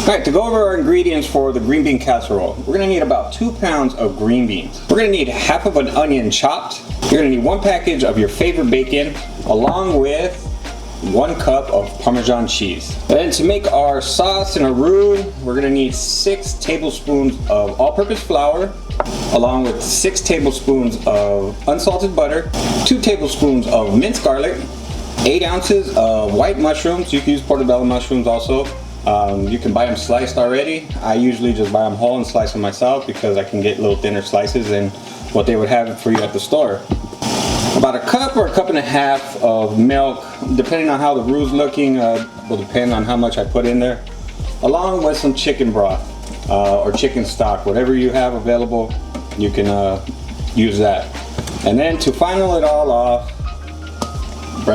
Alright, to go over our ingredients for the green bean casserole, we're going to need about 2 pounds of green beans. We're going to need half of an onion chopped. You're going to need 1 package of your favorite bacon, along with 1 cup of Parmesan cheese. And to make our sauce and our roux, we're going to need 6 tablespoons of all-purpose flour, along with 6 tablespoons of unsalted butter, 2 tablespoons of minced garlic, 8 ounces of white mushrooms. You can use portobello mushrooms also. You can buy them sliced already. I usually just buy them whole and slice them myself because I can get little thinner slices than what they would have for you at the store. About a cup or a cup and a half of milk, depending on how the roux is looking, will depend on how much I put in there, along with some chicken broth or chicken stock, whatever you have available, you can use that. And then to final it all off,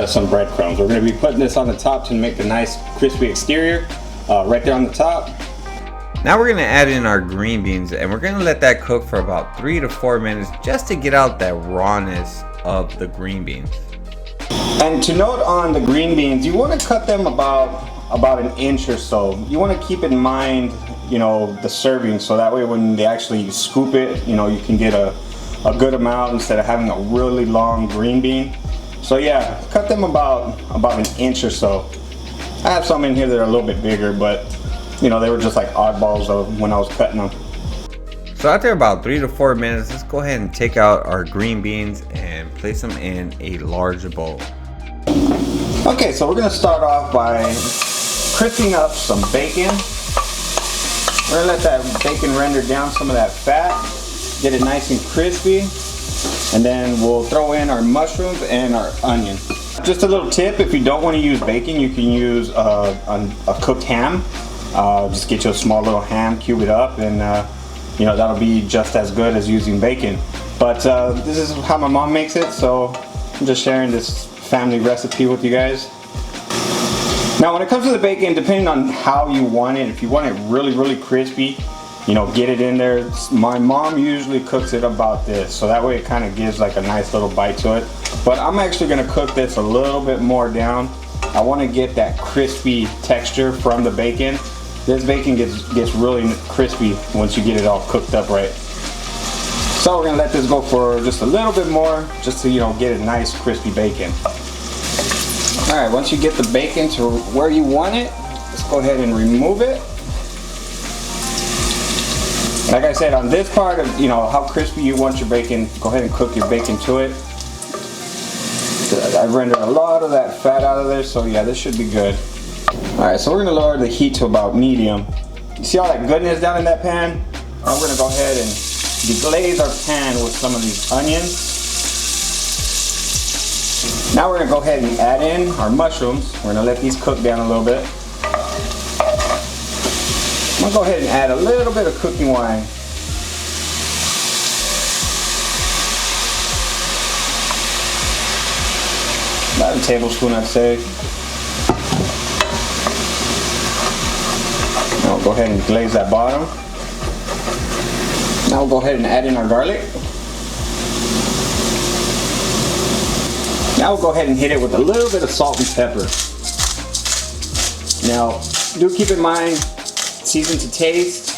some breadcrumbs. We're going to be putting this on the top to make a nice crispy exterior, right there on the top. Now we're going to add in our green beans, and we're going to let that cook for about 3 to 4 minutes just to get out that rawness of the green beans. And to note on the green beans, you want to cut them about an inch or so. You want to keep in mind, you know, the serving, so that way when they actually scoop it, you know, you can get a good amount instead of having a really long green bean. So yeah, cut them about an inch or so. I have some in here that are a little bit bigger, but you know, they were just like oddballs of when I was cutting them. So after about 3 to 4 minutes, let's go ahead and take out our green beans and place them in a large bowl. Okay, so we're gonna start off by crisping up some bacon. We're gonna let that bacon render down some of that fat, get it nice and crispy. And then we'll throw in our mushrooms and our onion. Just a little tip, if you don't want to use bacon, you can use a cooked ham. Just get you a small little ham, cube it up, and you know, that'll be just as good as using bacon. But this is how my mom makes it, so I'm just sharing this family recipe with you guys. Now when it comes to the bacon, depending on how you want it, if you want it really crispy, you know, get it in there. My mom usually cooks it about this, so that way it kind of gives like a nice little bite to it. But I'm actually going to cook this a little bit more down. I want to get that crispy texture from the bacon. This bacon gets really crispy once you get it all cooked up right. So we're going to let this go for just a little bit more, just to, you know, get a nice crispy bacon. Alright, once you get the bacon to where you want it, let's go ahead and remove it. Like I said, on this part of, you know, how crispy you want your bacon, go ahead and cook your bacon to it. I've rendered a lot of that fat out of there, so yeah, this should be good. Alright, so we're going to lower the heat to about medium. You see all that goodness down in that pan? We're going to go ahead and deglaze our pan with some of these onions. Now we're going to go ahead and add in our mushrooms. We're going to let these cook down a little bit. I'm going to go ahead and add a little bit of cooking wine. About a tablespoon, I'd say. Now we'll go ahead and glaze that bottom. Now we'll go ahead and add in our garlic. Now we'll go ahead and hit it with a little bit of salt and pepper. Now, do keep in mind, season to taste.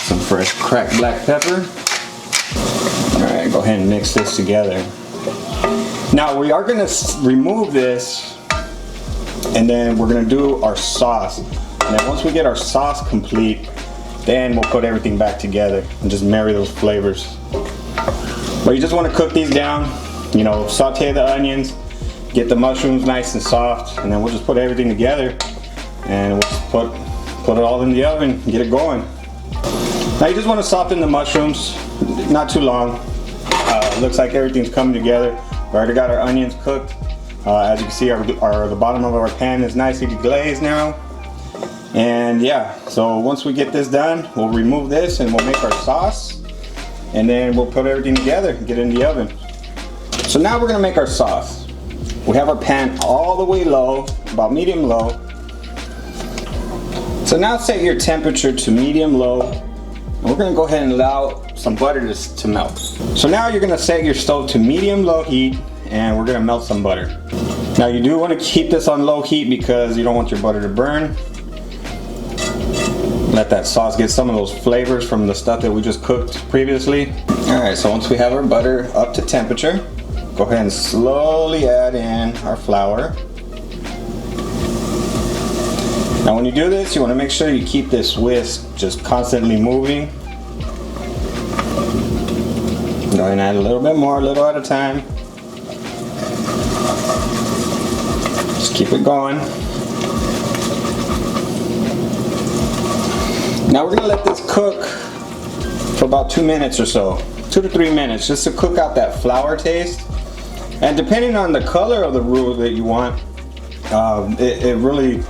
Some fresh cracked black pepper. Alright, go ahead and mix this together. Now we are going to remove this, and then we're going to do our sauce. And then once we get our sauce complete, then we'll put everything back together and just marry those flavors. But you just want to cook these down, you know, saute the onions, get the mushrooms nice and soft, and then we'll just put everything together and we'll just put it all in the oven and get it going. Now you just want to soften the mushrooms, not too long. Looks like everything's coming together. We already got our onions cooked. As you can see, the bottom of our pan is nicely deglazed now. And yeah, so once we get this done, we'll remove this and we'll make our sauce. And then we'll put everything together and get it in the oven. So now we're gonna make our sauce. We have our pan all the way low, about medium low. So now set your temperature to medium low. And we're gonna go ahead and allow some butter to melt. So now you're gonna set your stove to medium low heat and we're gonna melt some butter. Now you do want to keep this on low heat because you don't want your butter to burn. Let that sauce get some of those flavors from the stuff that we just cooked previously. Alright, so once we have our butter up to temperature, go ahead and slowly add in our flour. Now when you do this, you want to make sure you keep this whisk just constantly moving. Go ahead and add a little bit more, a little at a time. Just keep it going. Now we're going to let this cook for about 2 minutes or so. 2 to 3 minutes, just to cook out that flour taste. And depending on the color of the roux that you want, it really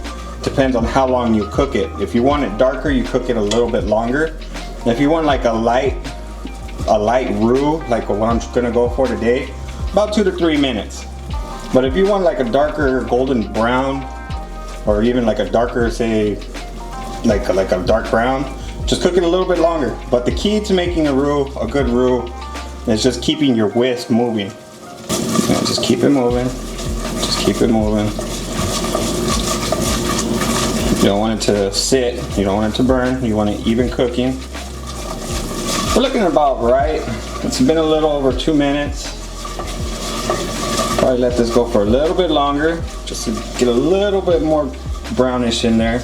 depends on how long you cook it. If you want it darker, you cook it a little bit longer. And if you want like a light roux, like what I'm going to go for today, about 2 to 3 minutes. But if you want like a darker golden brown, or even like a darker, say, like a dark brown, just cook it a little bit longer. But the key to making a good roux, is just keeping your whisk moving. Just keep it moving. Just keep it moving. You don't want it to sit. You don't want it to burn. You want it even cooking. We're looking about right. It's been a little over 2 minutes. Probably let this go for a little bit longer, just to get a little bit more brownish in there.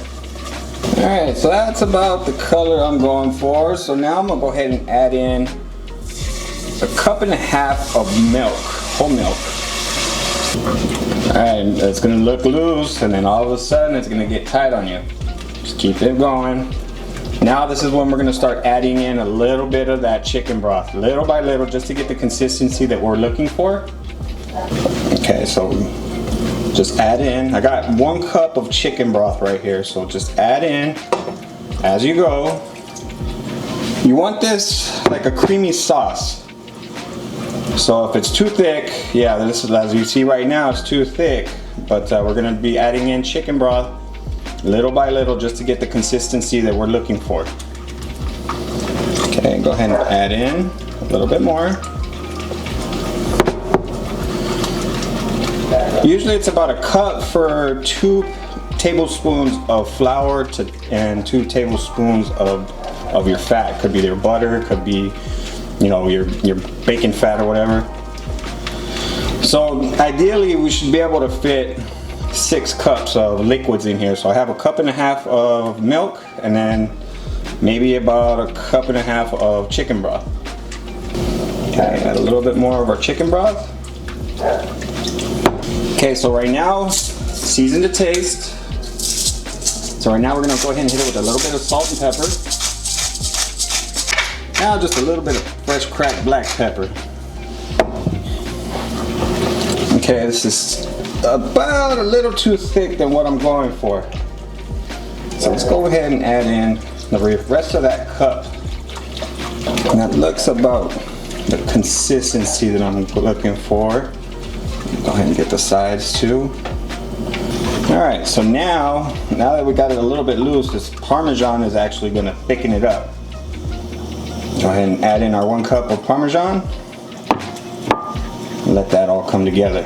Alright, so that's about the color I'm going for. So now I'm going to go ahead and add in 1.5 cups of milk, whole milk. Alright, it's going to look loose, and then all of a sudden it's going to get tight on you. Just keep it going. Now this is when we're going to start adding in a little bit of that chicken broth, little by little, just to get the consistency that we're looking for. Okay, so just add in. I got 1 cup of chicken broth right here, so just add in as you go. You want this like a creamy sauce. So if it's too thick, yeah, this is, as you see right now, it's too thick. But we're going to be adding in chicken broth little by little, just to get the consistency that we're looking for. Okay, go ahead and add in a little bit more. Usually it's about 1 cup for 2 tablespoons of flour and 2 tablespoons of your fat. Could be your butter, could be, you know, your bacon fat or whatever. So ideally we should be able to fit 6 cups of liquids in here. So I have 1.5 cups of milk, and then maybe about 1.5 cups of chicken broth. Okay, add a little bit more of our chicken broth. Okay, so right now, season to taste. So right now we're going to go ahead and hit it with a little bit of salt and pepper. Now just a little bit of fresh cracked black pepper. Okay, this is about a little too thick than what I'm going for. So let's go ahead and add in the rest of that cup. And that looks about the consistency that I'm looking for. Go ahead and get the sides too. Alright, so now that we got it a little bit loose, this Parmesan is actually going to thicken it up. Go ahead and add in our 1 cup of Parmesan. Let that all come together.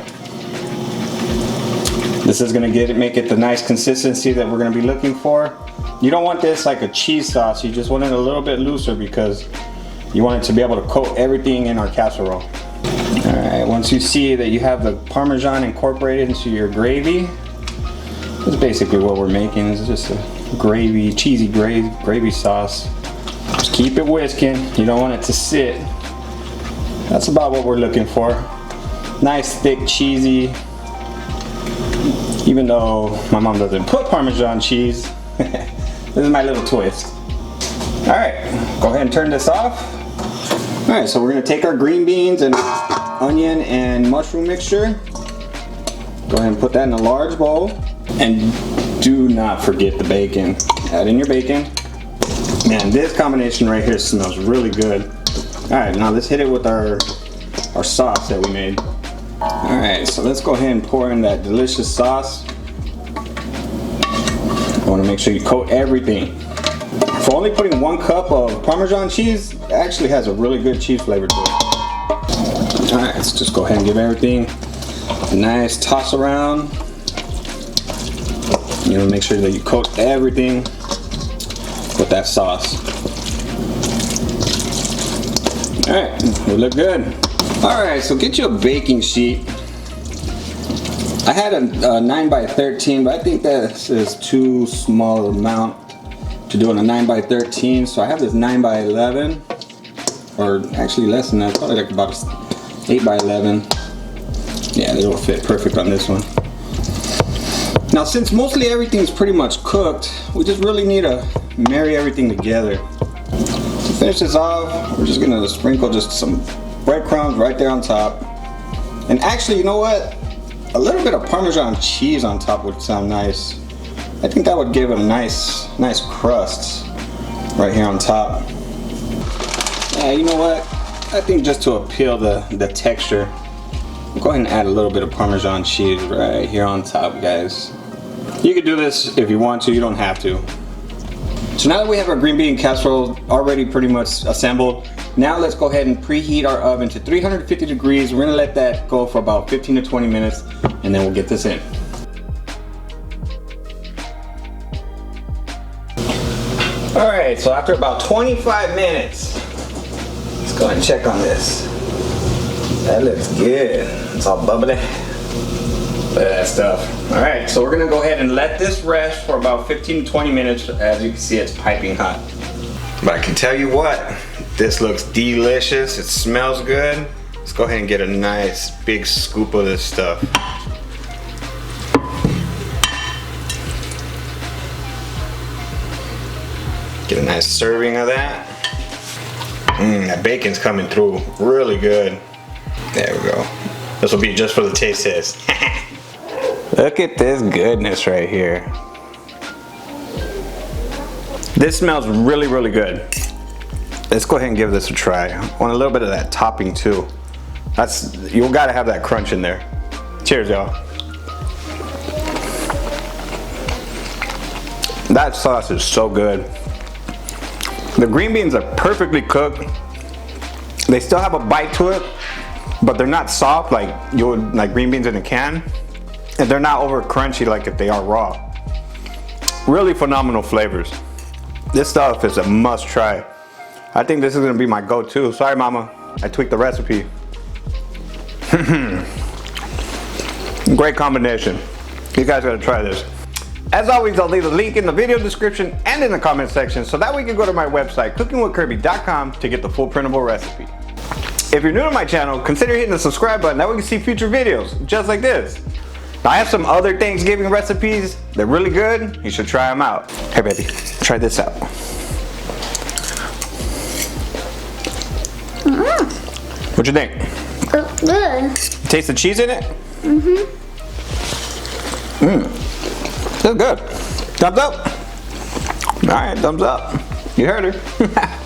This is going to make it the nice consistency that we're going to be looking for. You don't want this like a cheese sauce. You just want it a little bit looser because you want it to be able to coat everything in our casserole. Alright, once you see that you have the Parmesan incorporated into your gravy, that's basically what we're making. It's just a gravy, cheesy gravy sauce. Just keep it whisking. You don't want it to sit. That's about what we're looking for. Nice, thick, cheesy. Even though my mom doesn't put Parmesan cheese, this is my little twist. Alright, go ahead and turn this off. Alright, so we're going to take our green beans and onion and mushroom mixture. Go ahead and put that in a large bowl. And do not forget the bacon. Add in your bacon. Man, this combination right here smells really good. Alright, now let's hit it with our sauce that we made. Alright, so let's go ahead and pour in that delicious sauce. You want to make sure you coat everything. For only putting 1 cup of Parmesan cheese, it actually has a really good cheese flavor to it. Alright, let's just go ahead and give everything a nice toss around. You know, make sure that you coat everything. with that sauce. Alright, they look good. Alright, so get you a baking sheet. I had a 9x13, but I think that is too small amount to do on a 9x13, so I have this 9x11, or actually less than that, probably like about 8x11. Yeah, it'll fit perfect on this one. Now, since mostly everything's pretty much cooked, we just really need to marry everything together. To finish this off, we're just gonna sprinkle just some breadcrumbs right there on top. And actually, you know what? A little bit of Parmesan cheese on top would sound nice. I think that would give it a nice crust right here on top. Yeah, you know what? I think just to appeal the texture, I'll go ahead and add a little bit of Parmesan cheese right here on top, guys. You can do this if you want to, you don't have to. So now that we have our green bean casserole already pretty much assembled, now let's go ahead and preheat our oven to 350 degrees. We're gonna let that go for about 15 to 20 minutes, and then we'll get this in. All right, so after about 25 minutes, let's go ahead and check on this. That looks good. It's all bubbly. Look at that stuff. All right, so we're gonna go ahead and let this rest for about 15 to 20 minutes. As you can see, it's piping hot. But I can tell you what, this looks delicious. It smells good. Let's go ahead and get a nice big scoop of this stuff. Get a nice serving of that. That bacon's coming through really good. There we go. This will be just for the taste test. Look at this goodness right here. This smells really, really good. Let's go ahead and give this a try. I want a little bit of that topping too. You gotta have that crunch in there. Cheers, y'all. That sauce is so good. The green beans are perfectly cooked. They still have a bite to it, but they're not soft like you would like green beans in a can. And they're not over crunchy like if they are raw. Really phenomenal flavors. This stuff is a must try. I think this is gonna be my go-to. Sorry, mama, I tweaked the recipe. Great combination. You guys gotta try this. As always, I'll leave a link in the video description and in the comment section so that way you can go to my website, cookingwithkirby.com, to get the full printable recipe. If you're new to my channel, consider hitting the subscribe button. That way you can see future videos just like this. Now, I have some other Thanksgiving recipes. They're really good. You should try them out. Hey, baby, try this out. What you think? It's good. Taste the cheese in it? Mm-hmm. It's good. Thumbs up. All right, thumbs up. You heard her.